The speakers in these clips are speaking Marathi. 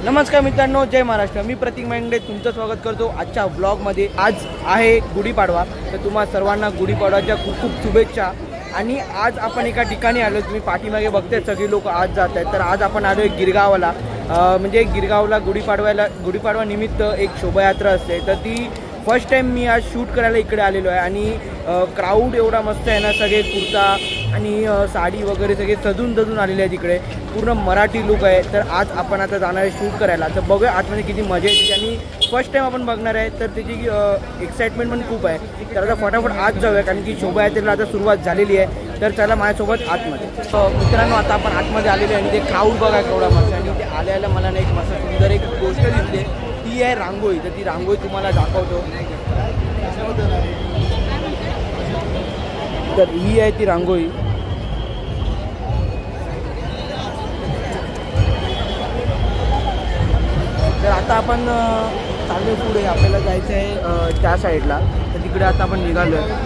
नमस्कार मित्रांनो, जय महाराष्ट्र। मी प्रतीक मेंढे तुमचं स्वागत करतो आजच्या ब्लॉगमध्ये। आज आहे गुढीपाडवा, तर तुम्हा सर्वांना गुढीपाडवाच्या खूप खूप शुभेच्छा। आणि आज आपण एका ठिकाणी आलो, तुम्ही पाठीमागे बघताय सगळे लोक आज जात आहेत। तर आज आपण आलो गिरगावला, म्हणजे गिरगावला गुढीपाडवा निमित्त एक शोभायात्रा असते, तर ती फर्स्ट टाइम मी आज शूट करायला इकडे आलेलो आहे। आणि क्राऊड एवढा मस्त आहे ना, सगळे कुर्ता आणि साडी वगैरे सगळे सजून आलेले आहेत, इकडे पूर्ण मराठी लुक आहे। तर आज आपण आता जाणार आहे शूट करायला, तर बघूया आतमध्ये किती मजा येते। आणि फर्स्ट टाइम आपण बघणार आहे, तर त्याची एक्साइटमेंट पण खूप आहे। तर आता फटाफट आज जाऊया, कारण की शोभायात्रेला आता सुरुवात झालेली आहे। तर चला माझ्यासोबत आतमध्ये। मित्रांनो, आता आपण आतमध्ये आलेले आहे आणि ते क्राऊड बघा केवढा मस्त। आणि ते आल्याला मला ना एक मस्त सुंदर एक गोष्ट दिसली, ती आहे रांगोळी। तर ती रांगोळी तुम्हाला दाखवतो। तर ही आहे ती रांगोळी। तर आता आपण चाललो पुढे, आपल्याला जायचं आहे त्या साईडला। तर तिकडे आता आपण निघालो आहे।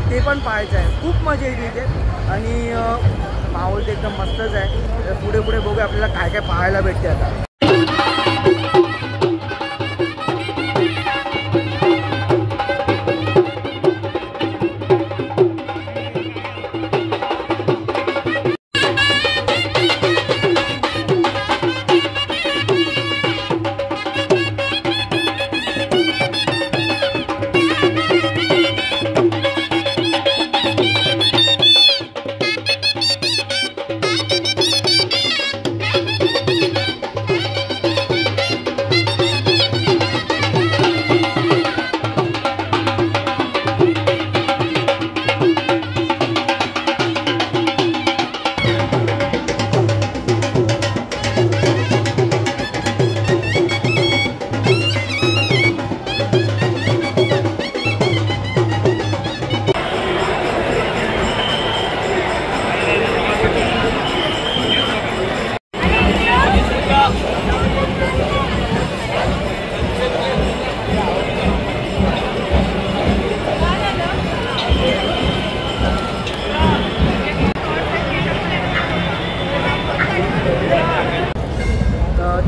ते पण पाहायचं आहे। खूप मजा येते इथे आणि माहोल एकदम मस्तच आहे। पुढे बघूया आपल्याला काय काय पाहायला भेटते आता।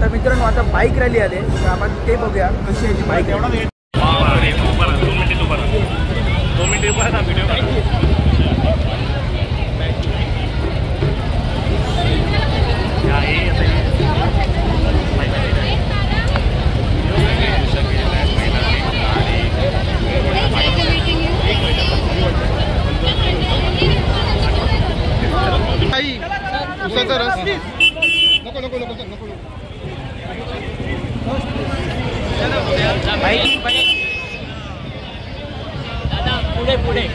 तर मित्रांनो, आता बाईक रॅली आले, तर आपण ते बघूया कशी आहे ती बाईक रॅली। आई उसाचा रस नको नको नको नको पुढे पुढे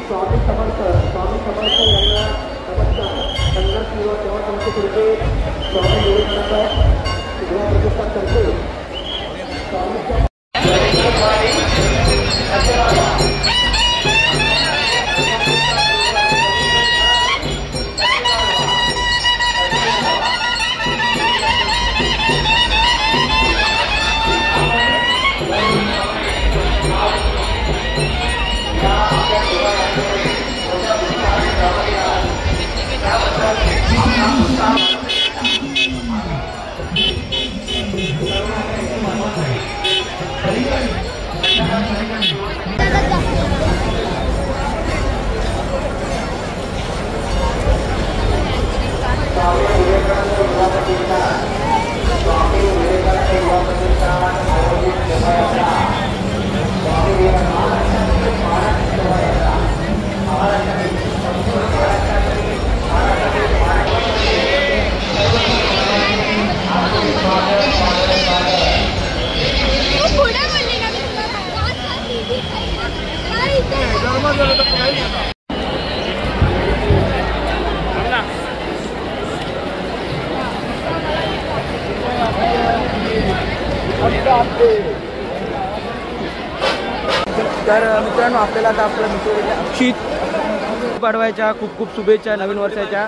स्वामी समर्थ यांना नमस्कार. संघर्ष युवा सेवा संस्थेतर्फे स्वामी विवेकानंद युवा प्रतिष्ठानतर्फे स्वामी तर मित्रांनो आपल्याला आता आपलं मित्र अक्षित पाडवायच्या खूप खूप शुभेच्छा नवीन वर्षाच्या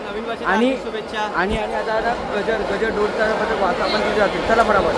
आणि शुभेच्छा आणि आता गजर डोलचा वाचा आपण तिथे जातील. चला बरोबर.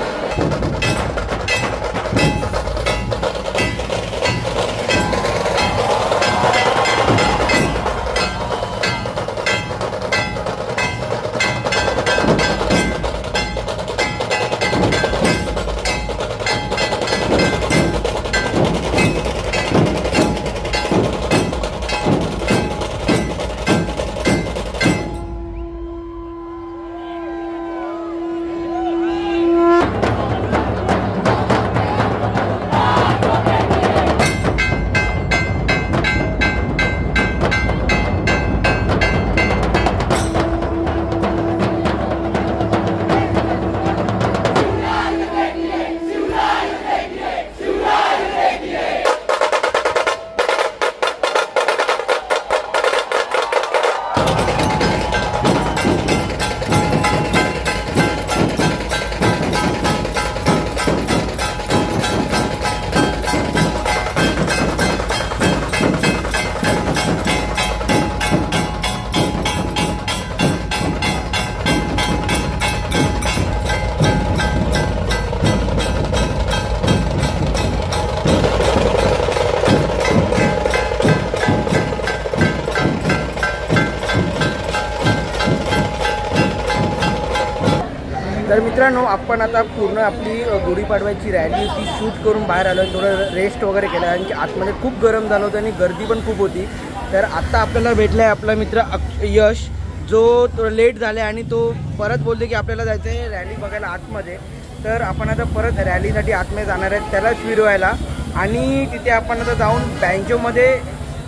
तर मित्रांनो आपण आता पूर्ण आपली गुढीपाडव्याची रॅली ती शूट करून बाहेर आलो आहे. थोडं रेस्ट वगैरे केलं आणि आतमध्ये खूप गरम झालं होतं आणि गर्दी पण खूप होती. तर आत्ता आपल्याला भेटला आहे आपला मित्र यश, जो लेट झाला आणि तो परत बोलते की आपल्याला जायचं आहे रॅली बघायला आतमध्ये. तर आपण आता परत रॅलीसाठी आतमध्ये जाणार आहेत त्यालाच फिरवायला आणि तिथे आपण आता जाऊन बँजोमध्ये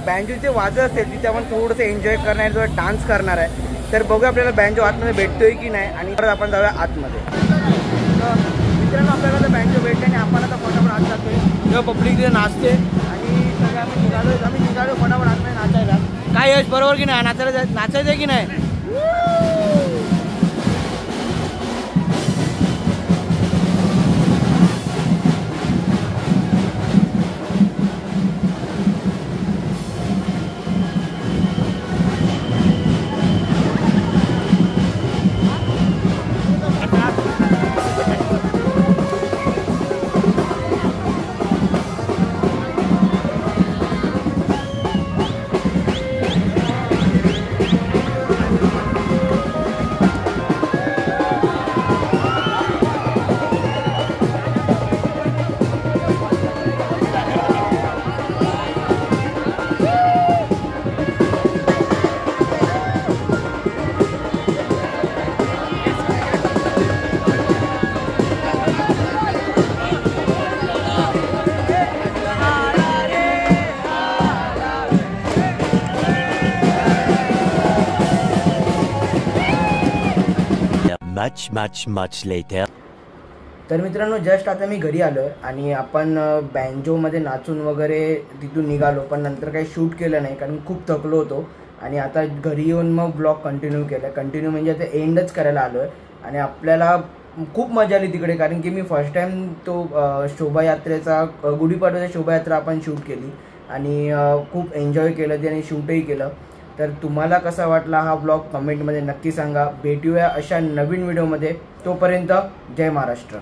बँजोचे वाजत असेल तिथे आपण थोडंसं एन्जॉय करणार आहे, थोडं डान्स करणार आहे. तर बघूया आपल्याला बँजो आतमध्ये भेटतोय की नाही आणि परत आपण जाऊया आतमध्ये. मित्रांनो आपल्याला तर बँजो भेटते आणि आपण आता फटाफट आत जातोय. तेव्हा पब्लिक तिथे नाचते आणि सगळे आम्ही निघालो फटाफट आतमध्ये नाचायला. काय यश बरोबर की नाही? नाचायचं आहे की नाही? much later. तर मित्रांनो जस्ट आता मी घरी आलो आहे आणि आपण बँजोमध्ये नाचून वगैरे तिथून निघालो, पण नंतर काही शूट केलं नाही कारण खूप थकलो होतो. आणि आता घरी येऊन मग ब्लॉग कंटिन्यू म्हणजे आता एंडच करायला आलो आहे. आणि आपल्याला खूप मजा आली तिकडे कारण की मी फर्स्ट टाइम तो शोभायात्रेचा गुढीपाडव्याचा शोभायात्रा आपण शूट केली आणि खूप एन्जॉय केलं ते आणि शूटही केलं. तर तुम्हाला कसा वाटला हा ब्लॉग कमेंटमध्ये नक्की सांगा. भेटूया अशा नवीन व्हिडिओमध्ये. तोपर्यंत जय महाराष्ट्र.